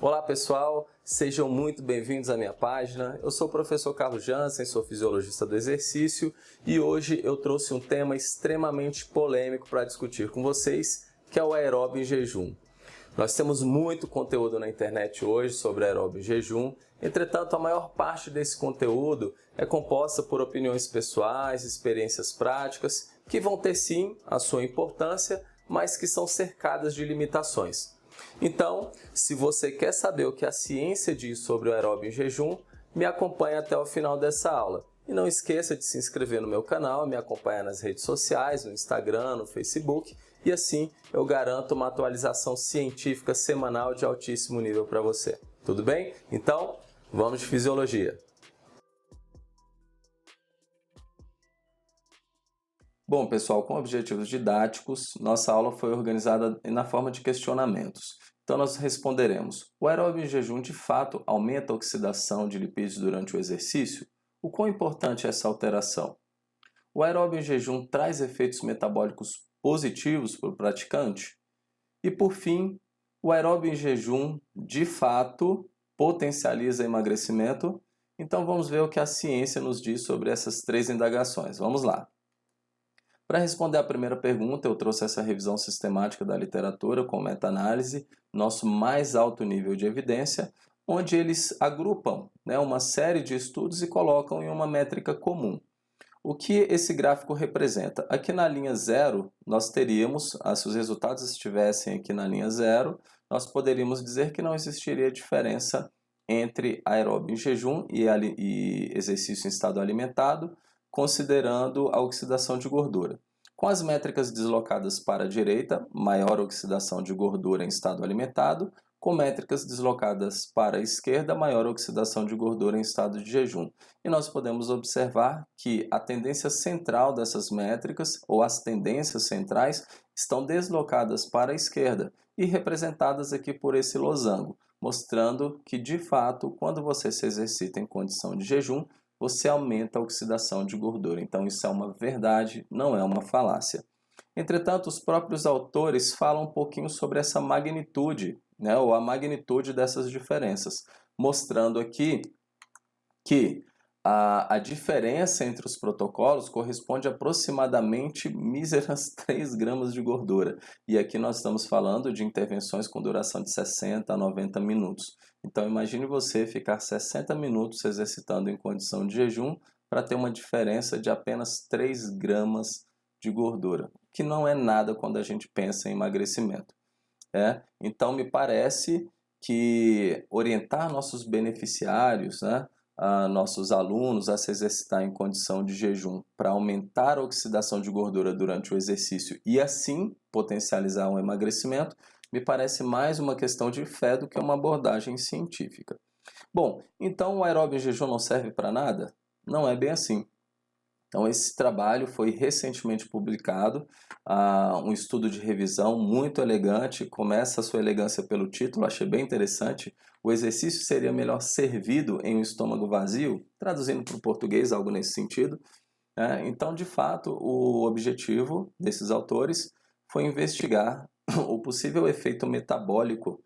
Olá pessoal, sejam muito bem-vindos à minha página. Eu sou o professor Carlos Jansen, sou fisiologista do exercício e hoje eu trouxe um tema extremamente polêmico para discutir com vocês, que é o aeróbio em jejum. Nós temos muito conteúdo na internet hoje sobre aeróbio em jejum, entretanto a maior parte desse conteúdo é composta por opiniões pessoais, experiências práticas, que vão ter sim a sua importância, mas que são cercadas de limitações. Então, se você quer saber o que a ciência diz sobre o aeróbio em jejum, me acompanhe até o final dessa aula. E não esqueça de se inscrever no meu canal, me acompanhar nas redes sociais, no Instagram, no Facebook, e assim eu garanto uma atualização científica semanal de altíssimo nível para você. Tudo bem? Então, vamos de fisiologia. Bom, pessoal, com objetivos didáticos, nossa aula foi organizada na forma de questionamentos. Então, nós responderemos: o aeróbio em jejum de fato aumenta a oxidação de lipídios durante o exercício? O quão importante é essa alteração? O aeróbio em jejum traz efeitos metabólicos positivos para o praticante? E, por fim, o aeróbio em jejum de fato potencializa emagrecimento? Então, vamos ver o que a ciência nos diz sobre essas três indagações. Vamos lá. Para responder à primeira pergunta, eu trouxe essa revisão sistemática da literatura com meta-análise, nosso mais alto nível de evidência, onde eles agrupam uma série de estudos e colocam em uma métrica comum. O que esse gráfico representa? Aqui na linha zero, nós teríamos, se os resultados estivessem aqui na linha zero, nós poderíamos dizer que não existiria diferença entre aeróbio em jejum e exercício em estado alimentado, considerando a oxidação de gordura. Com as métricas deslocadas para a direita, maior oxidação de gordura em estado alimentado, com métricas deslocadas para a esquerda, maior oxidação de gordura em estado de jejum. E nós podemos observar que a tendência central dessas métricas, ou as tendências centrais, estão deslocadas para a esquerda e representadas aqui por esse losango, mostrando que, de fato, quando você se exercita em condição de jejum, você aumenta a oxidação de gordura. Então, isso é uma verdade, não é uma falácia. Entretanto, os próprios autores falam um pouquinho sobre essa magnitude, ou a magnitude dessas diferenças, mostrando aqui que a diferença entre os protocolos corresponde a aproximadamente míseras 3 gramas de gordura. E aqui nós estamos falando de intervenções com duração de 60 a 90 minutos. Então imagine você ficar 60 minutos se exercitando em condição de jejum para ter uma diferença de apenas 3 gramas de gordura, que não é nada quando a gente pensa em emagrecimento. Então me parece que orientar nossos beneficiários, nossos alunos a se exercitar em condição de jejum para aumentar a oxidação de gordura durante o exercício e assim potencializar um emagrecimento, me parece mais uma questão de fé do que uma abordagem científica. Bom, então o aeróbio em jejum não serve para nada? Não é bem assim. Então esse trabalho foi recentemente publicado, um estudo de revisão muito elegante, começa a sua elegância pelo título, achei bem interessante. O exercício seria melhor servido em um estômago vazio, traduzindo para o português algo nesse sentido. Então, de fato, o objetivo desses autores foi investigar o possível efeito metabólico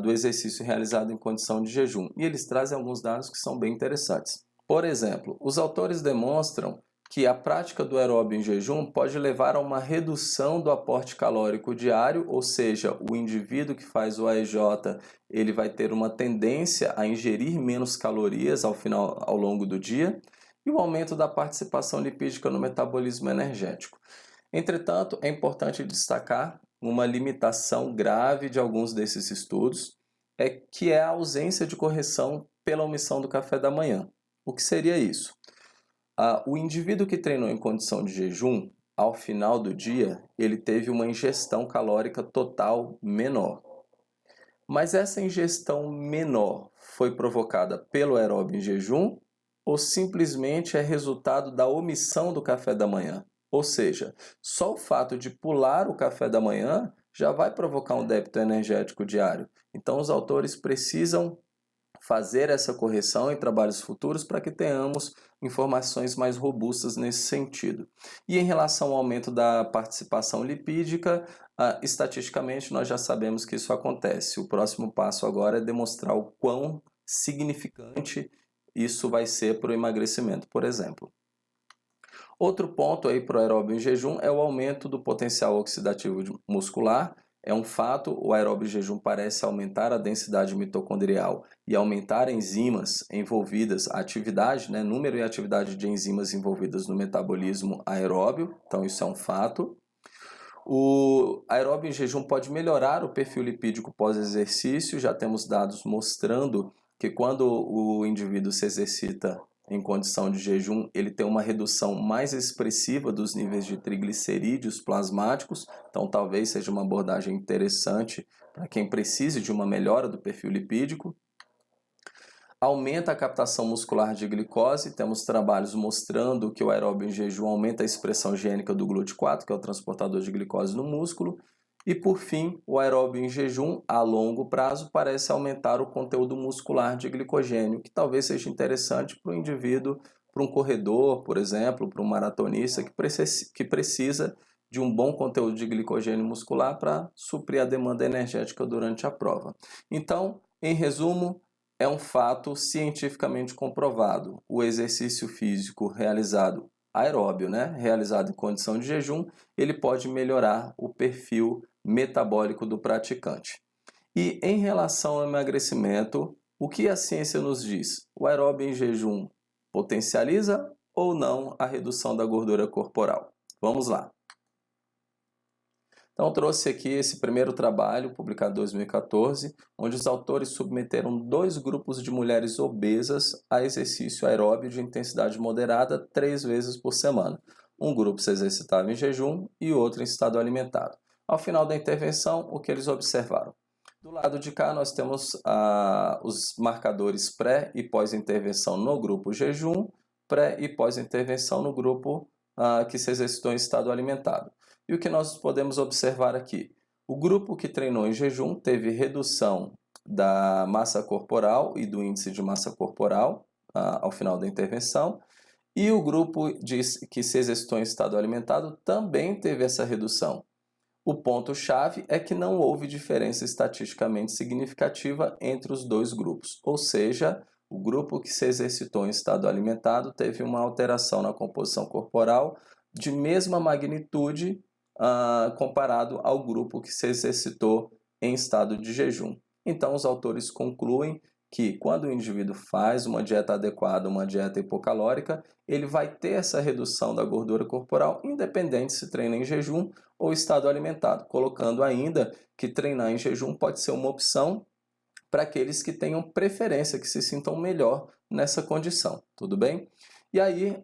do exercício realizado em condição de jejum. E eles trazem alguns dados que são bem interessantes. Por exemplo, os autores demonstram que a prática do aeróbio em jejum pode levar a uma redução do aporte calórico diário, ou seja, o indivíduo que faz o AEJ, ele vai ter uma tendência a ingerir menos calorias ao longo do dia, e o aumento da participação lipídica no metabolismo energético. Entretanto, é importante destacar uma limitação grave de alguns desses estudos, que é a ausência de correção pela omissão do café da manhã. O que seria isso? O indivíduo que treinou em condição de jejum, ao final do dia, ele teve uma ingestão calórica total menor. Mas essa ingestão menor foi provocada pelo aeróbio em jejum ou simplesmente é resultado da omissão do café da manhã? Ou seja, só o fato de pular o café da manhã já vai provocar um débito energético diário. Então, os autores precisam fazer essa correção em trabalhos futuros para que tenhamos informações mais robustas nesse sentido. E em relação ao aumento da participação lipídica, estatisticamente nós já sabemos que isso acontece. O próximo passo agora é demonstrar o quão significante isso vai ser para o emagrecimento, por exemplo. Outro ponto aí para o aeróbio em jejum é o aumento do potencial oxidativo muscular. É um fato, o aeróbio em jejum parece aumentar a densidade mitocondrial e aumentar enzimas envolvidas, a atividade, né, número e atividade de enzimas envolvidas no metabolismo aeróbio, então isso é um fato. O aeróbio em jejum pode melhorar o perfil lipídico pós-exercício, já temos dados mostrando que quando o indivíduo se exercita em condição de jejum, ele tem uma redução mais expressiva dos níveis de triglicerídeos plasmáticos, então talvez seja uma abordagem interessante para quem precise de uma melhora do perfil lipídico. Aumenta a captação muscular de glicose, temos trabalhos mostrando que o aeróbio em jejum aumenta a expressão gênica do GLUT4, que é o transportador de glicose no músculo. E por fim, o aeróbio em jejum a longo prazo parece aumentar o conteúdo muscular de glicogênio, que talvez seja interessante para o indivíduo, para um corredor, por exemplo, para um maratonista que precisa de um bom conteúdo de glicogênio muscular para suprir a demanda energética durante a prova. Então, em resumo, é um fato cientificamente comprovado. O exercício físico realizado aeróbio, né, realizado em condição de jejum, ele pode melhorar o perfil metabólico do praticante. E em relação ao emagrecimento, o que a ciência nos diz? O aeróbio em jejum potencializa ou não a redução da gordura corporal? Vamos lá. Então, trouxe aqui esse primeiro trabalho, publicado em 2014, onde os autores submeteram 2 grupos de mulheres obesas a exercício aeróbio de intensidade moderada 3 vezes por semana. Um grupo se exercitava em jejum e outro em estado alimentado. Ao final da intervenção, o que eles observaram? Do lado de cá, nós temos os marcadores pré e pós-intervenção no grupo jejum, pré e pós-intervenção no grupo que se exercitou em estado alimentado. E o que nós podemos observar aqui? O grupo que treinou em jejum teve redução da massa corporal e do índice de massa corporal ao final da intervenção, e o grupo que se exercitou em estado alimentado também teve essa redução. O ponto-chave é que não houve diferença estatisticamente significativa entre os 2 grupos, ou seja, o grupo que se exercitou em estado alimentado teve uma alteração na composição corporal de mesma magnitude comparado ao grupo que se exercitou em estado de jejum. Então, os autores concluem que quando o indivíduo faz uma dieta adequada, uma dieta hipocalórica, ele vai ter essa redução da gordura corporal, independente se treina em jejum ou estado alimentado, colocando ainda que treinar em jejum pode ser uma opção para aqueles que tenham preferência, que se sintam melhor nessa condição, tudo bem? E aí,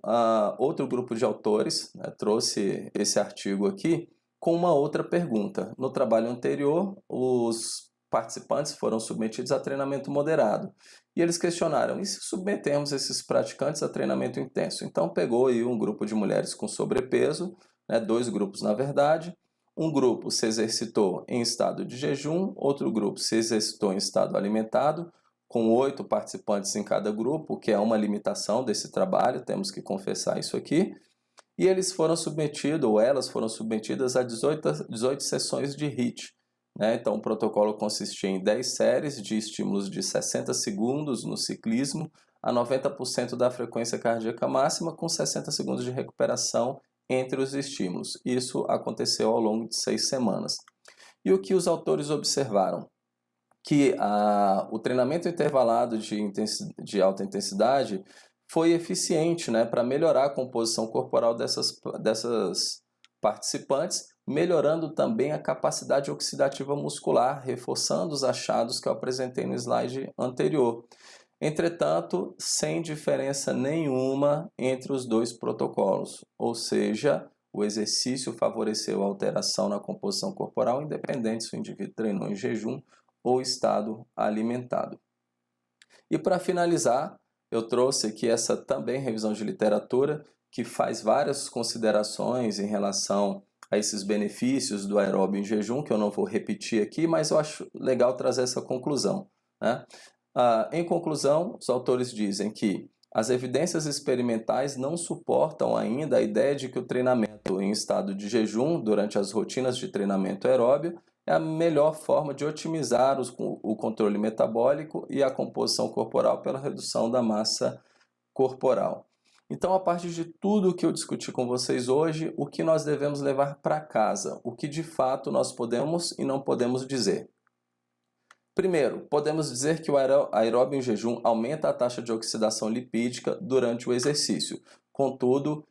outro grupo de autores trouxe esse artigo aqui com uma outra pergunta. No trabalho anterior, os participantes foram submetidos a treinamento moderado. E eles questionaram, e se submetemos esses praticantes a treinamento intenso? Então, pegou aí um grupo de mulheres com sobrepeso, 2 grupos na verdade. Um grupo se exercitou em estado de jejum, outro grupo se exercitou em estado alimentado, com 8 participantes em cada grupo, que é uma limitação desse trabalho, temos que confessar isso aqui. E eles foram submetidos, ou elas foram submetidas a 18 sessões de HIIT. Então, o protocolo consistia em 10 séries de estímulos de 60 segundos no ciclismo, a 90% da frequência cardíaca máxima, com 60 segundos de recuperação entre os estímulos. Isso aconteceu ao longo de 6 semanas. E o que os autores observaram? Que o treinamento intervalado de alta intensidade foi eficiente para melhorar a composição corporal dessas participantes, melhorando também a capacidade oxidativa muscular, reforçando os achados que eu apresentei no slide anterior. Entretanto, sem diferença nenhuma entre os 2 protocolos, ou seja, o exercício favoreceu a alteração na composição corporal, independente se o indivíduo treinou em jejum ou estado alimentado. E para finalizar, eu trouxe aqui essa também revisão de literatura, que faz várias considerações em relação a esses benefícios do aeróbio em jejum, que eu não vou repetir aqui, mas eu acho legal trazer essa conclusão. Em conclusão, os autores dizem que as evidências experimentais não suportam ainda a ideia de que o treinamento em estado de jejum, durante as rotinas de treinamento aeróbio, é a melhor forma de otimizar o controle metabólico e a composição corporal pela redução da massa corporal. Então, a partir de tudo que eu discuti com vocês hoje, o que nós devemos levar para casa? O que de fato nós podemos e não podemos dizer? Primeiro, podemos dizer que o aeróbio em jejum aumenta a taxa de oxidação lipídica durante o exercício. Contudo,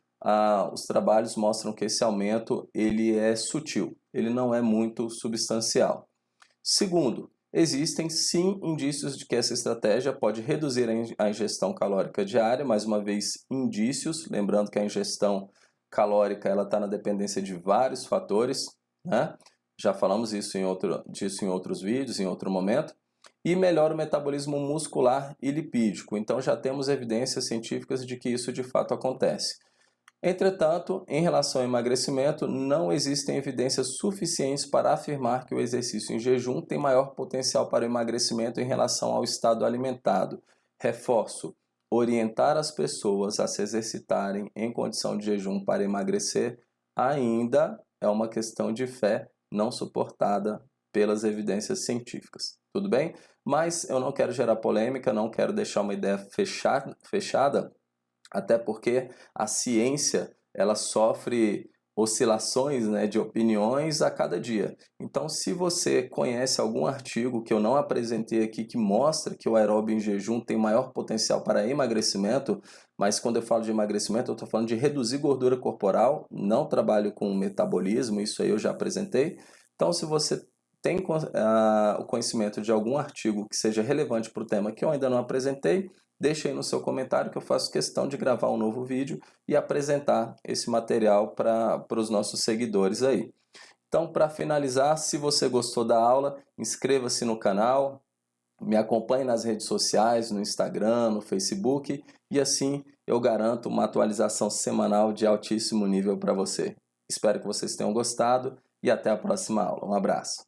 os trabalhos mostram que esse aumento ele é sutil, ele não é muito substancial. Segundo, existem sim indícios de que essa estratégia pode reduzir a ingestão calórica diária, mais uma vez indícios, lembrando que a ingestão calórica está na dependência de vários fatores, né? Já falamos disso em outros vídeos, em outro momento. E melhora o metabolismo muscular e lipídico. Então já temos evidências científicas de que isso de fato acontece. Entretanto, em relação ao emagrecimento, não existem evidências suficientes para afirmar que o exercício em jejum tem maior potencial para o emagrecimento em relação ao estado alimentado. Reforço, orientar as pessoas a se exercitarem em condição de jejum para emagrecer ainda é uma questão de fé não suportada pelas evidências científicas. Tudo bem? Mas eu não quero gerar polêmica, não quero deixar uma ideia fechada, até porque a ciência ela sofre oscilações, né, de opiniões a cada dia. Então, se você conhece algum artigo que eu não apresentei aqui que mostra que o aeróbio em jejum tem maior potencial para emagrecimento, mas quando eu falo de emagrecimento, eu estou falando de reduzir gordura corporal, não trabalho com metabolismo, isso aí eu já apresentei. Então, se você tem o conhecimento de algum artigo que seja relevante para o tema que eu ainda não apresentei, deixe aí no seu comentário que eu faço questão de gravar um novo vídeo e apresentar esse material para os nossos seguidores aí. Então, para finalizar, se você gostou da aula, inscreva-se no canal, me acompanhe nas redes sociais, no Instagram, no Facebook, e assim eu garanto uma atualização semanal de altíssimo nível para você. Espero que vocês tenham gostado e até a próxima aula. Um abraço.